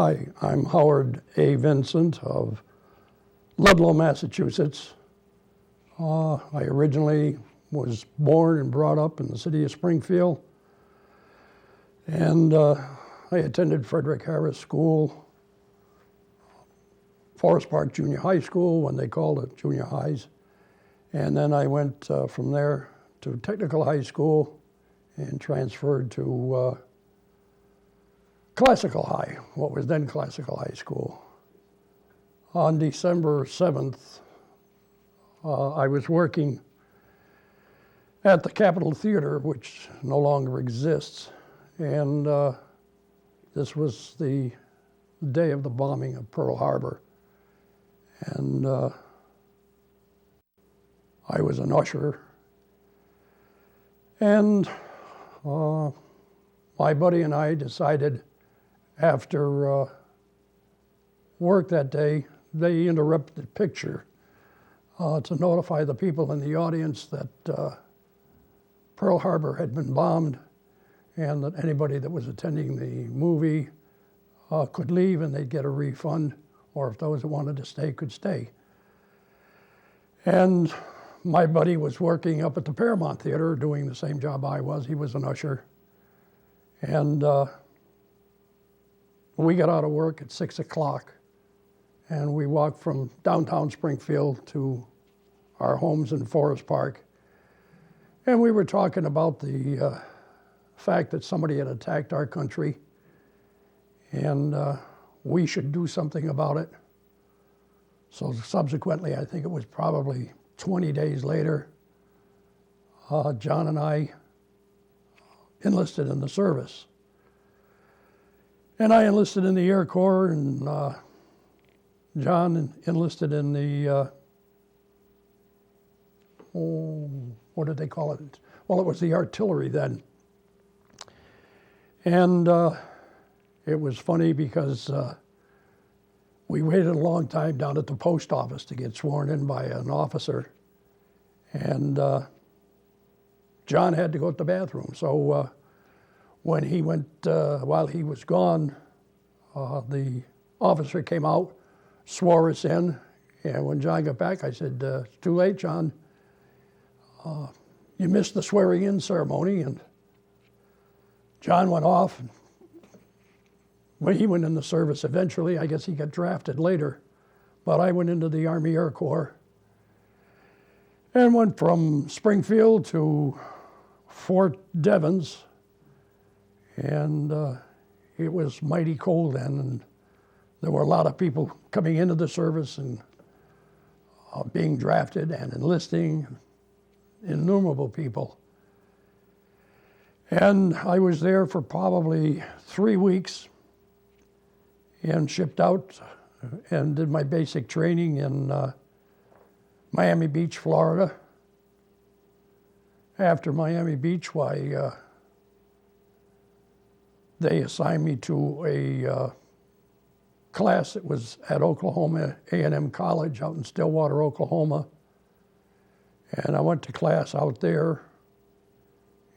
Hi, I'm Howard A. Vincent of Ludlow, Massachusetts. I originally was born and brought up in the city of Springfield, and I attended Frederick Harris School, Forest Park Junior High School when they called it junior highs, and then I went from there to technical high school and transferred to Classical High, what was then Classical High School. On December 7th, I was working at the Capitol Theater, which no longer exists, and this was the day of the bombing of Pearl Harbor. And I was an usher, and my buddy and I decided after work that day, they interrupted the picture to notify the people in the audience that Pearl Harbor had been bombed and that anybody that was attending the movie could leave and they'd get a refund, or if those that wanted to stay could stay. And my buddy was working up at the Paramount Theater doing the same job I was. He was an usher. And we got out of work at 6 o'clock, and we walked from downtown Springfield to our homes in Forest Park. And we were talking about the fact that somebody had attacked our country, and we should do something about it. So subsequently, I think it was probably 20 days later, John and I enlisted in the service. And I enlisted in the Air Corps, and John enlisted in the, what did they call it? Well, it was the artillery then. And it was funny because we waited a long time down at the post office to get sworn in by an officer. And John had to go to the bathroom. So when he went, while he was gone, the officer came out, swore us in, and when John got back, I said, it's too late, John. You missed the swearing-in ceremony, and John went off. Well, he went in the service eventually. I guess he got drafted later, but I went into the Army Air Corps and went from Springfield to Fort Devens, and it was mighty cold then, and there were a lot of people coming into the service and being drafted and enlisting, innumerable people. And I was there for probably 3 weeks and shipped out and did my basic training in Miami Beach, Florida. After Miami Beach, they assigned me to a class that was at Oklahoma A&M College out in Stillwater, Oklahoma. And I went to class out there,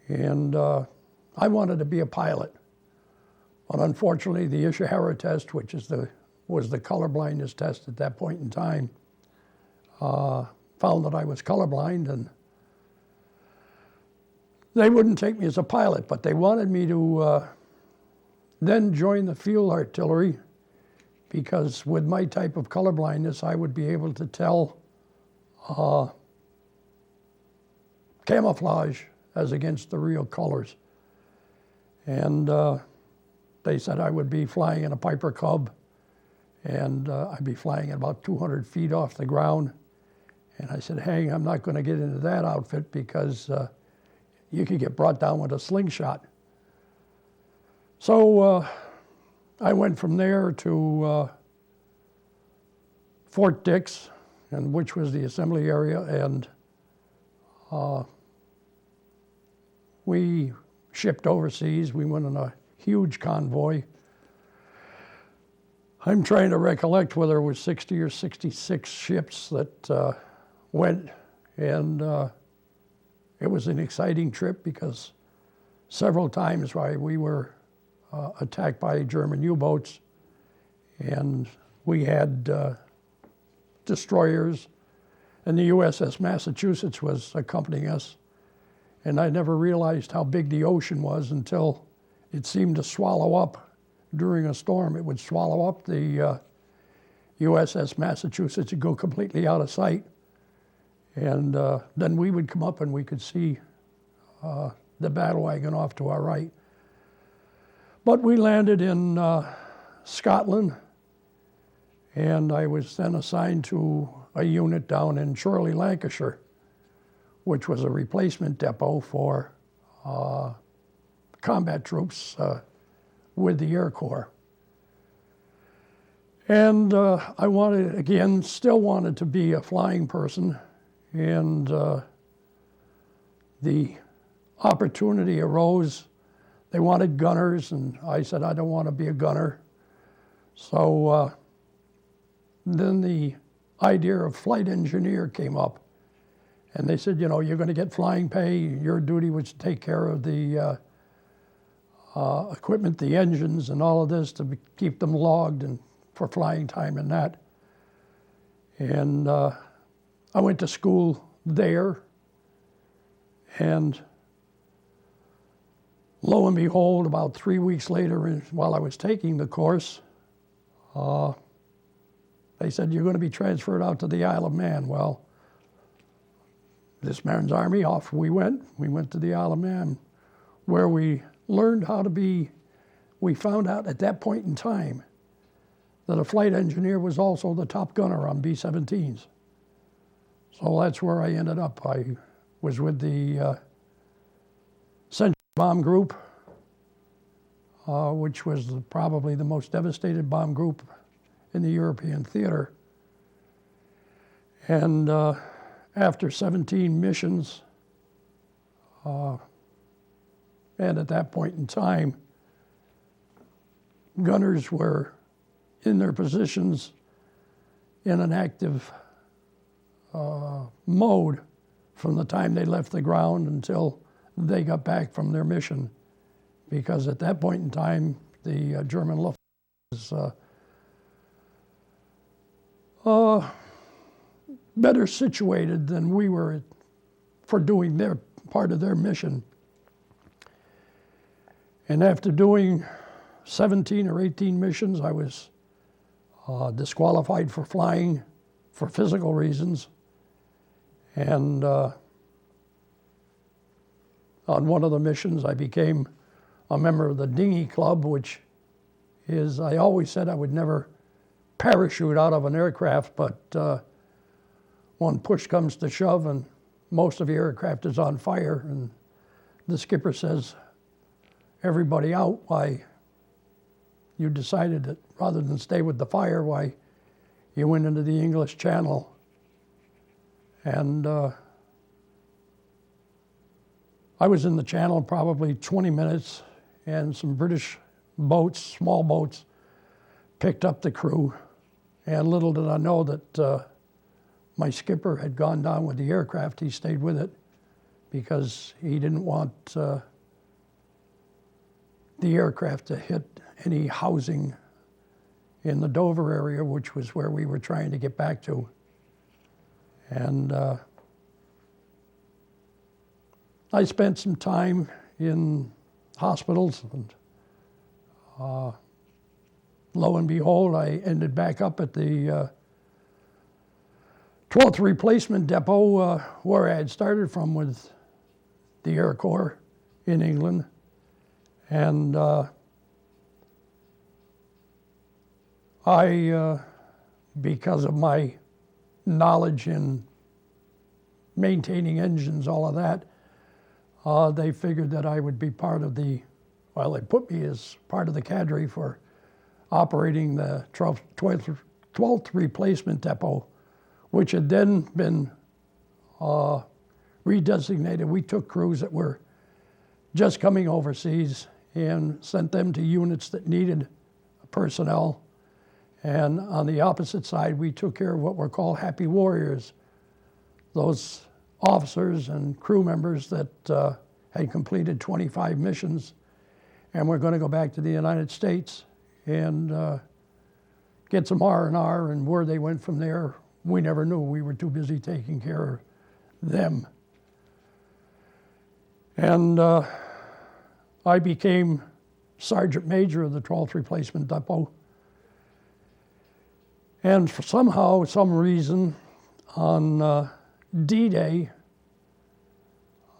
and I wanted to be a pilot. But unfortunately, the Ishihara test, which was the color blindness test at that point in time, found that I was colorblind, and they wouldn't take me as a pilot, but they wanted me to then join the field artillery, because with my type of colorblindness, I would be able to tell camouflage as against the real colors. And they said I would be flying in a Piper Cub, and I'd be flying at about 200 feet off the ground. And I said, hey, I'm not going to get into that outfit because you could get brought down with a slingshot. So I went from there to Fort Dix, and which was the assembly area, and we shipped overseas. We went on a huge convoy. I'm trying to recollect whether it was 60 or 66 ships that went, and it was an exciting trip because several times we were attacked by German U-boats, And we had destroyers, and the USS Massachusetts was accompanying us. And I never realized how big the ocean was until it seemed to swallow up during a storm. It would swallow up the USS Massachusetts and go completely out of sight. And then we would come up and we could see the battle wagon off to our right. But we landed in Scotland, and I was then assigned to a unit down in Chorley, Lancashire, which was a replacement depot for combat troops with the Air Corps. And I wanted, again, still wanted to be a flying person, and the opportunity arose. They wanted gunners, and I said, I don't want to be a gunner. So then the idea of flight engineer came up. And they said, you know, you're going to get flying pay. Your duty was to take care of the equipment, the engines, and all of this to keep them logged and for flying time and that. And I went to school there, and lo and behold, about 3 weeks later, while I was taking the course, they said, you're going to be transferred out to the Isle of Man. Well, this man's army, off we went. We went to the Isle of Man, where we learned how to be. We found out at that point in time that a flight engineer was also the top gunner on B-17s. So that's where I ended up. I was with the Century Bomb Group, which was probably the most devastated bomb group in the European theater. And after 17 missions, and at that point in time, gunners were in their positions in an active mode from the time they left the ground until they got back from their mission. Because at that point in time, the German Luftwaffe was better situated than we were for doing their part of their mission. And after doing 17 or 18 missions, I was disqualified for flying for physical reasons. And on one of the missions, I became a member of the Dinghy Club, which is, I always said I would never parachute out of an aircraft, but when push comes to shove and most of the aircraft is on fire and the skipper says, everybody out, why you decided that rather than stay with the fire, why you went into the English Channel. And I was in the channel probably 20 minutes, and some British boats, small boats, picked up the crew. And little did I know that my skipper had gone down with the aircraft. He stayed with it because he didn't want the aircraft to hit any housing in the Dover area, which was where we were trying to get back to. And I spent some time in hospitals, and lo and behold, I ended back up at the 12th Replacement Depot, where I had started from with the Air Corps in England. And I, because of my knowledge in maintaining engines, all of that, they figured that I would be part of the, well, they put me as part of the cadre for operating the 12th Replacement Depot, which had then been redesignated. We took crews that were just coming overseas and sent them to units that needed personnel. And on the opposite side, we took care of what were called happy warriors, those officers and crew members that had completed 25 missions and were going to go back to the United States and get some R&R, and where they went from there, we never knew. We were too busy taking care of them. And I became Sergeant Major of the 12th Replacement Depot. And for somehow, some reason, on D-Day,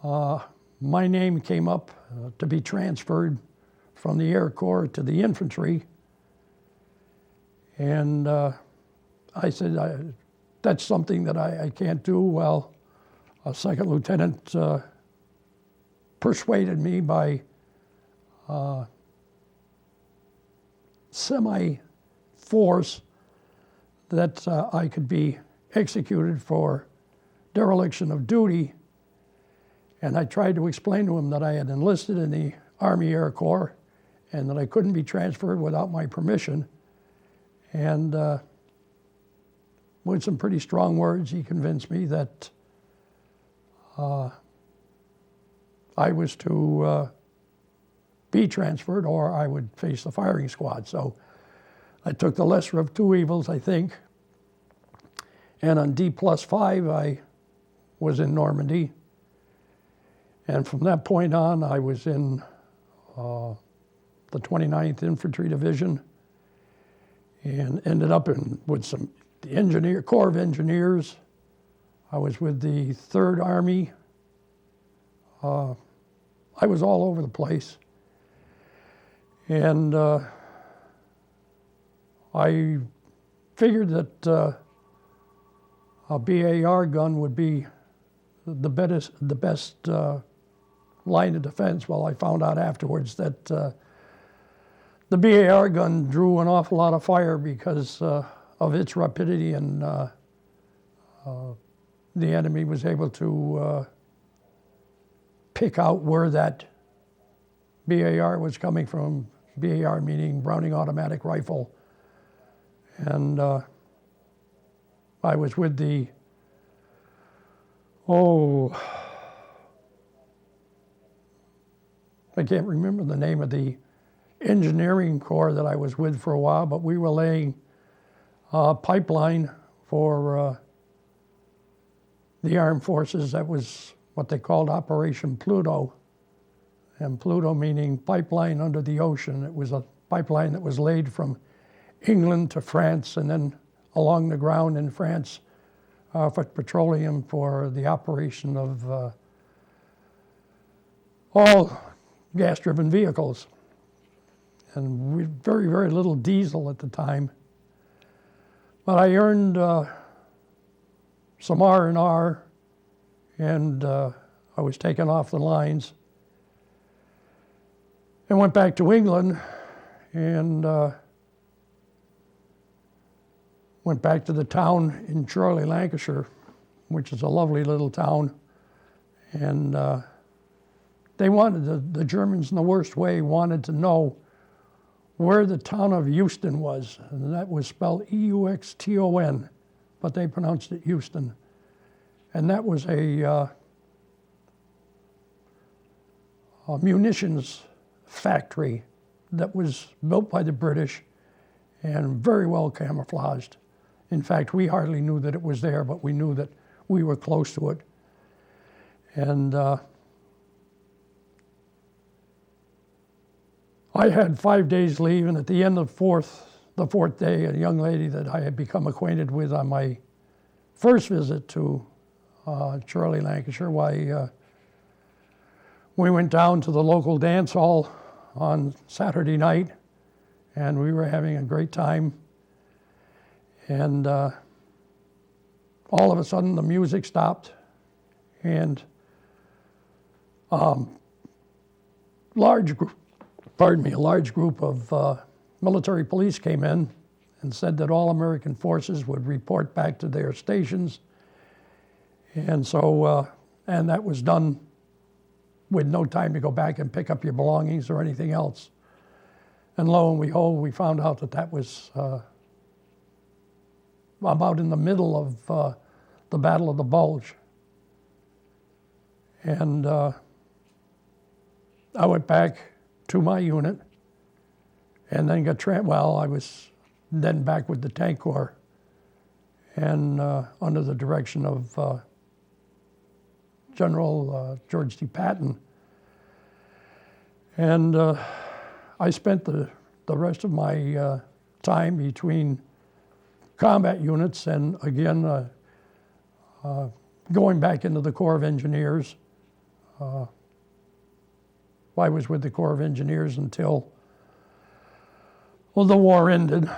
my name came up to be transferred from the Air Corps to the infantry. And I said, that's something that I can't do. Well, a second lieutenant persuaded me by semi-force that I could be executed for dereliction of duty. And I tried to explain to him that I had enlisted in the Army Air Corps and that I couldn't be transferred without my permission. And with some pretty strong words, he convinced me that I was to be transferred or I would face the firing squad. So I took the lesser of two evils, I think. And on D+5, I was in Normandy. And from that point on, I was in the 29th Infantry Division and ended up with the Corps of Engineers. I was with the 3rd Army. I was all over the place. And I figured that a BAR gun would be the best line of defense. Well, I found out afterwards that the BAR gun drew an awful lot of fire because of its rapidity, and the enemy was able to pick out where that BAR was coming from. BAR meaning Browning Automatic Rifle. And I was with the, I can't remember the name of the engineering corps that I was with for a while, but we were laying a pipeline for the armed forces. That was what they called Operation Pluto. And Pluto meaning pipeline under the ocean. It was a pipeline that was laid from England to France and then along the ground in France for petroleum for the operation of all gas-driven vehicles. And we very, very little diesel at the time. But I earned some R&R, and I was taken off the lines and went back to England and went back to the town in Chorley, Lancashire, which is a lovely little town. And they wanted, the Germans in the worst way wanted to know where the town of Euston was. And that was spelled E-U-X-T-O-N, but they pronounced it Euston. And that was a munitions factory that was built by the British and very well camouflaged. In fact, we hardly knew that it was there, but we knew that we were close to it. And I had 5 days leave, and at the end of the fourth day, a young lady that I had become acquainted with on my first visit to Chorley, Lancashire, we went down to the local dance hall on Saturday night, and we were having a great time. And all of a sudden, the music stopped, and a large group of military police came in and said that all American forces would report back to their stations. And so, and that was done with no time to go back and pick up your belongings or anything else. And lo and behold, we found out that that was about in the middle of the Battle of the Bulge. And I went back to my unit and then got I was then back with the Tank Corps, and under the direction of General George D. Patton. And I spent the rest of my time between combat units and, again, going back into the Corps of Engineers. I was with the Corps of Engineers until, well, the war ended,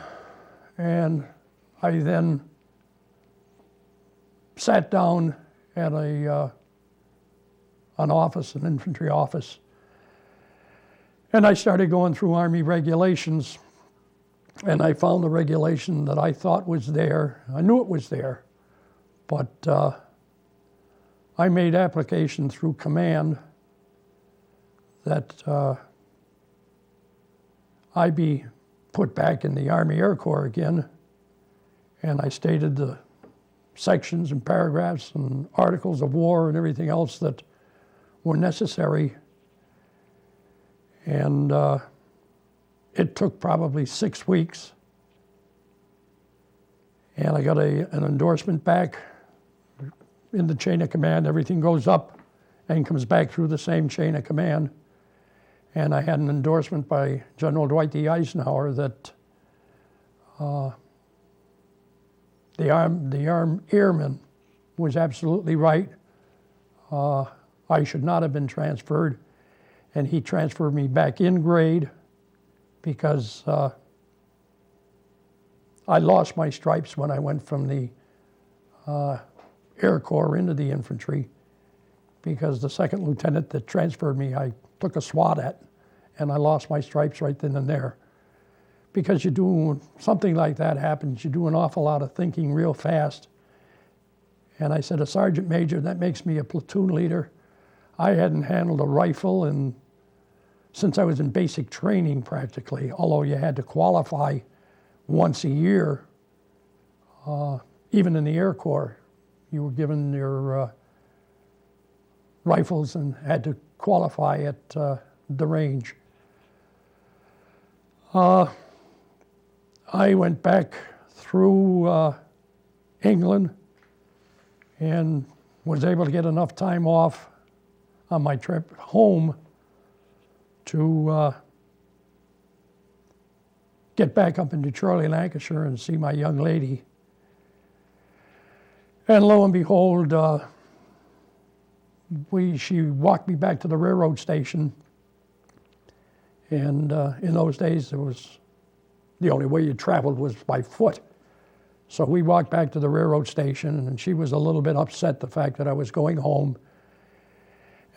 and I then sat down at an office, an infantry office, and I started going through Army regulations, and I found the regulation that I thought was there. I knew it was there, but I made application through command that I be put back in the Army Air Corps again, and I stated the sections and paragraphs and articles of war and everything else that were necessary. And it took probably 6 weeks, and I got an endorsement back in the chain of command. Everything goes up and comes back through the same chain of command. And I had an endorsement by General Dwight D. Eisenhower that the armed airman was absolutely right. I should not have been transferred, and he transferred me back in grade because I lost my stripes when I went from the Air Corps into the infantry, because the second lieutenant that transferred me, I took a swat at, and I lost my stripes right then and there. Because you do, something like that happens, you do an awful lot of thinking real fast. And I said, a sergeant major, that makes me a platoon leader. I hadn't handled a rifle since I was in basic training practically, although you had to qualify once a year. Even in the Air Corps, you were given your rifles and had to qualify at the range. I went back through England and was able to get enough time off on my trip home to get back up into Chorley, Lancashire and see my young lady. And lo and behold, she walked me back to the railroad station. And in those days, the only way you traveled was by foot. So we walked back to the railroad station, and she was a little bit upset the fact that I was going home.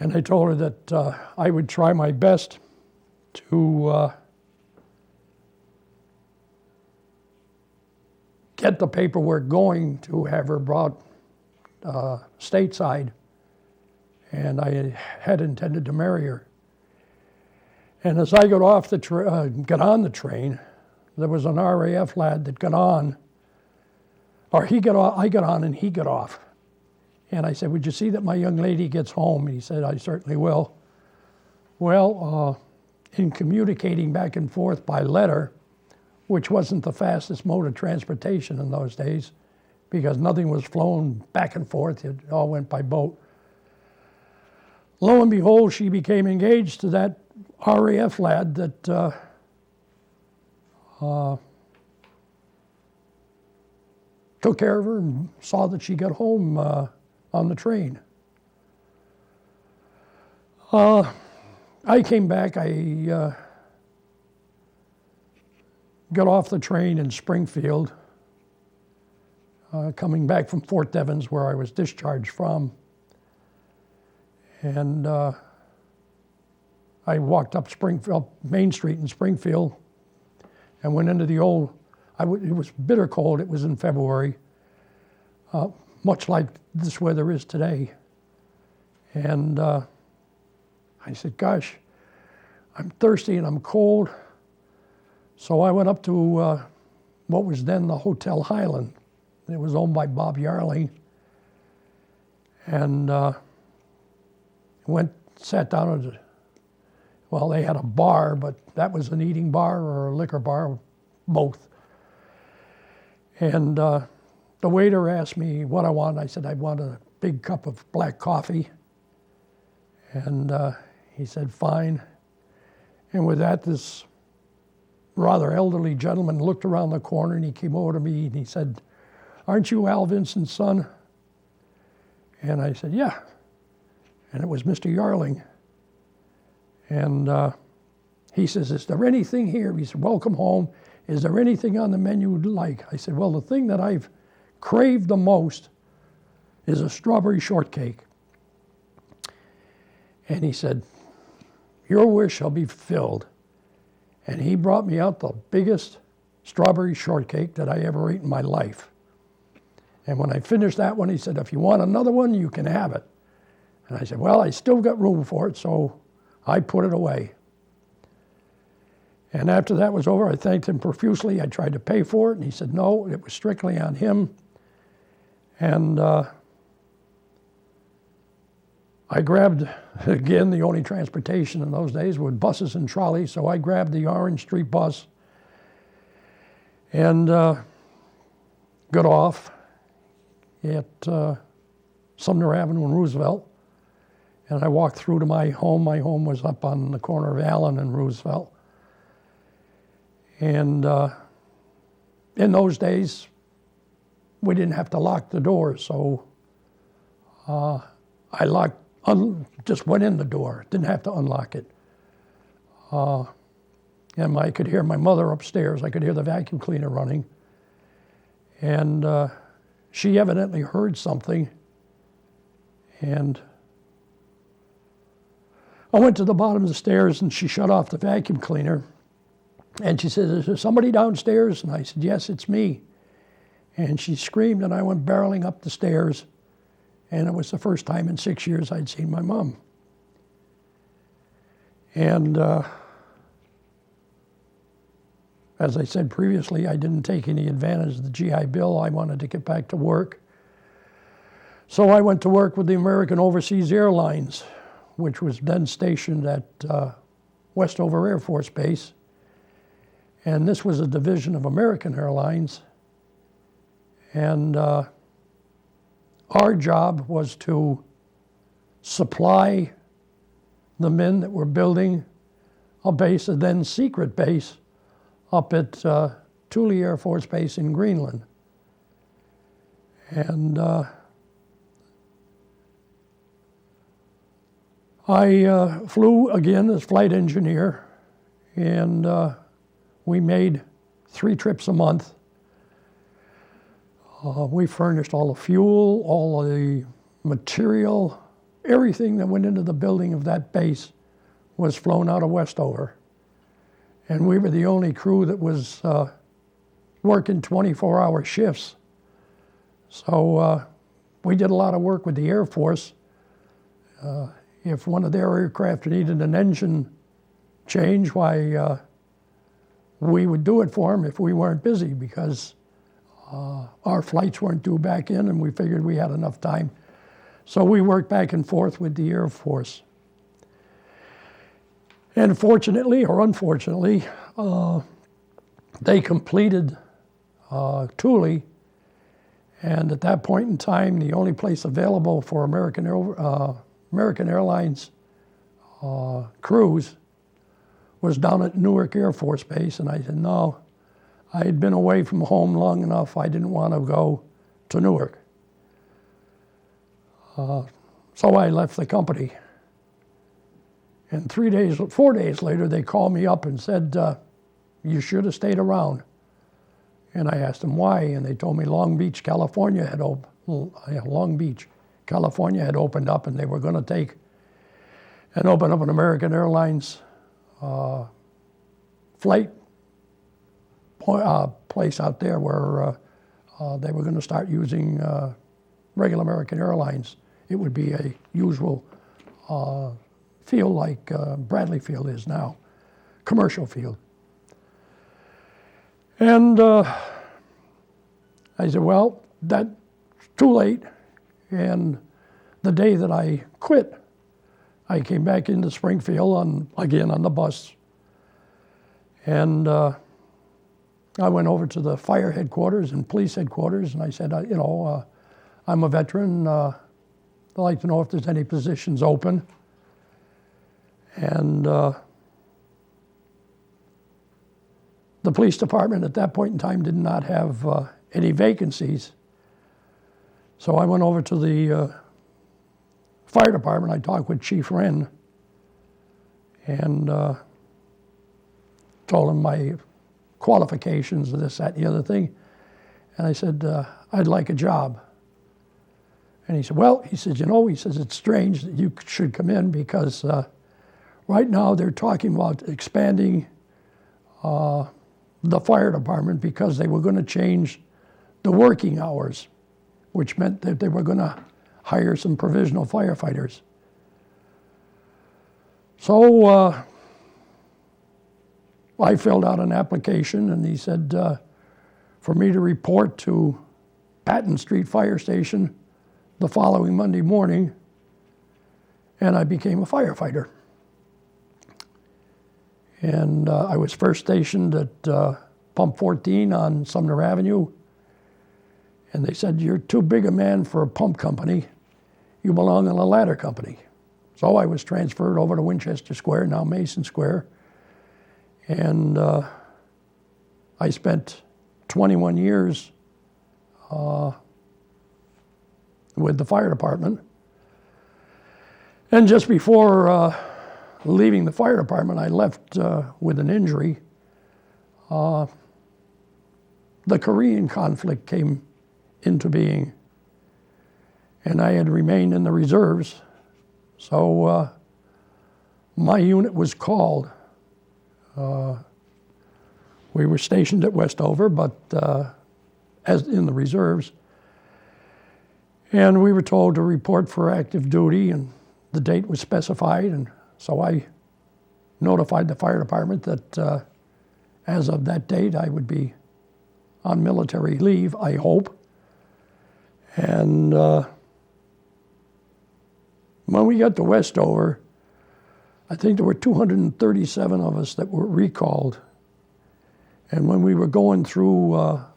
And I told her that I would try my best to get the paperwork going to have her brought stateside. And I had intended to marry her. And as I got on the train, there was an RAF lad that got on, or I got on and he got off. And I said, would you see that my young lady gets home? And he said, I certainly will. Well, in communicating back and forth by letter, which wasn't the fastest mode of transportation in those days, because nothing was flown back and forth, it all went by boat. Lo and behold, she became engaged to that RAF lad that took care of her and saw that she got home on the train. I came back, I got off the train in Springfield, coming back from Fort Devens, where I was discharged from. And I walked up Main Street in Springfield and went into the old, it was bitter cold, it was in February, much like this weather is today. And I said, gosh, I'm thirsty and I'm cold. So I went up to what was then the Hotel Highland. It was owned by Bob Yarling. And sat down at well, they had a bar, but that was an eating bar or a liquor bar, both. And the waiter asked me what I wanted. I said, I want a big cup of black coffee. And he said, fine. And with that, this rather elderly gentleman looked around the corner and he came over to me and he said, aren't you Al Vincent's son? And I said, yeah. And it was Mr. Yarling. And he says, is there anything here? He said, welcome home. Is there anything on the menu you'd like? I said, well, the thing that I've craved the most is a strawberry shortcake. And he said, your wish shall be fulfilled. And he brought me out the biggest strawberry shortcake that I ever ate in my life. And when I finished that one, he said, if you want another one, you can have it. And I said, well, I still got room for it, so I put it away. And after that was over, I thanked him profusely. I tried to pay for it, and he said, no, it was strictly on him. And I grabbed, again, the only transportation in those days were buses and trolleys, so I grabbed the Orange Street bus and got off at Sumner Avenue in Roosevelt. And I walked through to my home. My home was up on the corner of Allen and Roosevelt. And in those days, we didn't have to lock the doors, so I just went in the door, didn't have to unlock it. And I could hear my mother upstairs. I could hear the vacuum cleaner running. And she evidently heard something. And I went to the bottom of the stairs and she shut off the vacuum cleaner. And she said, is there somebody downstairs? And I said, yes, it's me. And she screamed and I went barreling up the stairs. And it was the first time in 6 years I'd seen my mom. And as I said previously, I didn't take any advantage of the GI Bill. I wanted to get back to work. So I went to work with the American Overseas Airlines, which was then stationed at Westover Air Force Base. And this was a division of American Airlines. And our job was to supply the men that were building a base, a then secret base, up at Thule Air Force Base in Greenland. And I flew again as flight engineer, and we made 3 trips a month. We furnished all the fuel, all the material, everything that went into the building of that base was flown out of Westover. And we were the only crew that was working 24-hour shifts. So we did a lot of work with the Air Force. If one of their aircraft needed an engine change, why, we would do it for them if we weren't busy, because our flights weren't due back in and we figured we had enough time. So we worked back and forth with the Air Force. And fortunately or unfortunately, they completed Thule, and at that point in time, the only place available for American Airlines crews was down at Newark Air Force Base, and I said, no, I had been away from home long enough, I didn't want to go to Newark. So I left the company. And 4 days later, they called me up and said, you should have stayed around. And I asked them why, and they told me Long Beach, California had opened up, and they were going to take and open up an American Airlines flight place out there where they were going to start using regular American Airlines. It would be a usual field like Bradley Field is now, commercial field. And I said, well, that's too late. And the day that I quit, I came back into Springfield again on the bus. And I went over to the fire headquarters and police headquarters, and I said, I'm a veteran. I'd like to know if there's any positions open. And the police department at that point in time did not have any vacancies. So I went over to the fire department. I talked with Chief Wren and told him my qualifications, this, that, and the other thing. And I said, I'd like a job. And he said, well, he says, it's strange that you should come in because right now they're talking about expanding the fire department because they were going to change the working hours, which meant that they were going to hire some provisional firefighters. So I filled out an application, and he said for me to report to Patton Street Fire Station the following Monday morning, and I became a firefighter. And I was first stationed at Pump 14 on Sumner Avenue, and they said, you're too big a man for a pump company. You belong in a ladder company. So I was transferred over to Winchester Square, now Mason Square, and I spent 21 years with the fire department. And just before leaving the fire department, I left with an injury. The Korean conflict came into being, and I had remained in the reserves. So my unit was called. We were stationed at Westover, but as in the reserves. And we were told to report for active duty, and the date was specified. And so I notified the fire department that as of that date, I would be on military leave, I hope. And when we got to Westover, I think there were 237 of us that were recalled. And when we were going through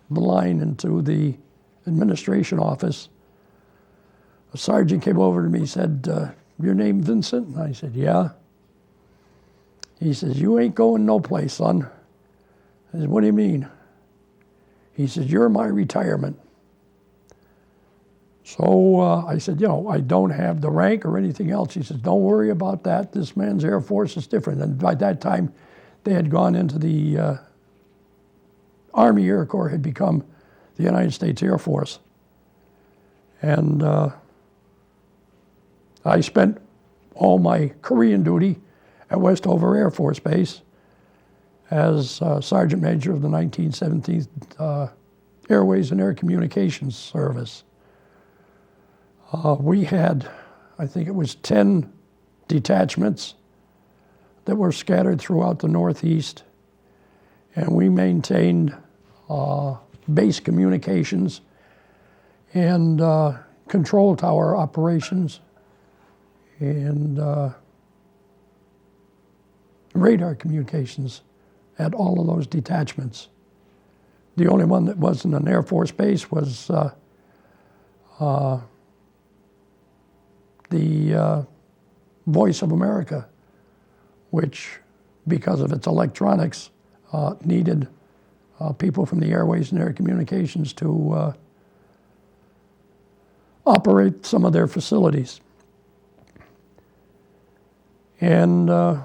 the line into the administration office, a sergeant came over to me and said, your name Vincent? And I said, yeah. He says, you ain't going no place, son. I said, what do you mean? He says, you're my retirement. So I said, I don't have the rank or anything else. He says, don't worry about that. This man's Air Force is different. And by that time, they had gone into the Army Air Corps, had become the United States Air Force. And I spent all my Korean duty at Westover Air Force Base as Sergeant Major of the 1917th Airways and Air Communications Service. We had, I think it was 10 detachments that were scattered throughout the Northeast, and we maintained base communications and control tower operations and radar communications at all of those detachments. The only one that wasn't an Air Force base was the Voice of America, which, because of its electronics, needed people from the Airways and Air Communications to operate some of their facilities. And I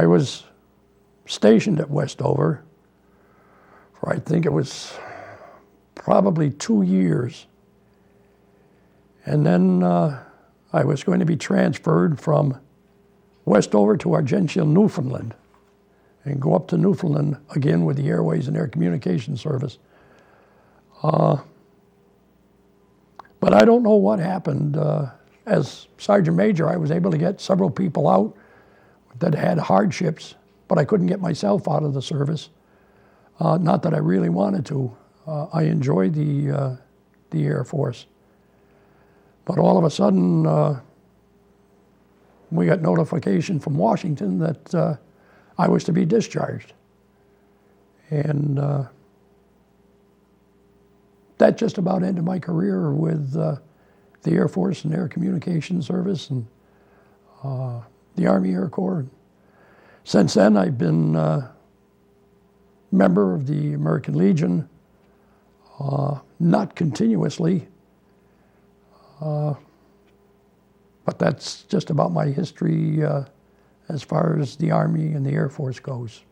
was stationed at Westover for, I think it was probably 2 years. And then I was going to be transferred from Westover to Argential, Newfoundland, and go up to Newfoundland again with the Airways and Air Communications Service. But I don't know what happened. As Sergeant Major, I was able to get several people out that had hardships, but I couldn't get myself out of the service. Not that I really wanted to. I enjoyed the Air Force. But all of a sudden, we got notification from Washington that I was to be discharged. And that just about ended my career with the Air Force and Air Communications Service and the Army Air Corps. Since then, I've been a member of the American Legion, not continuously, but that's just about my history as far as the Army and the Air Force goes.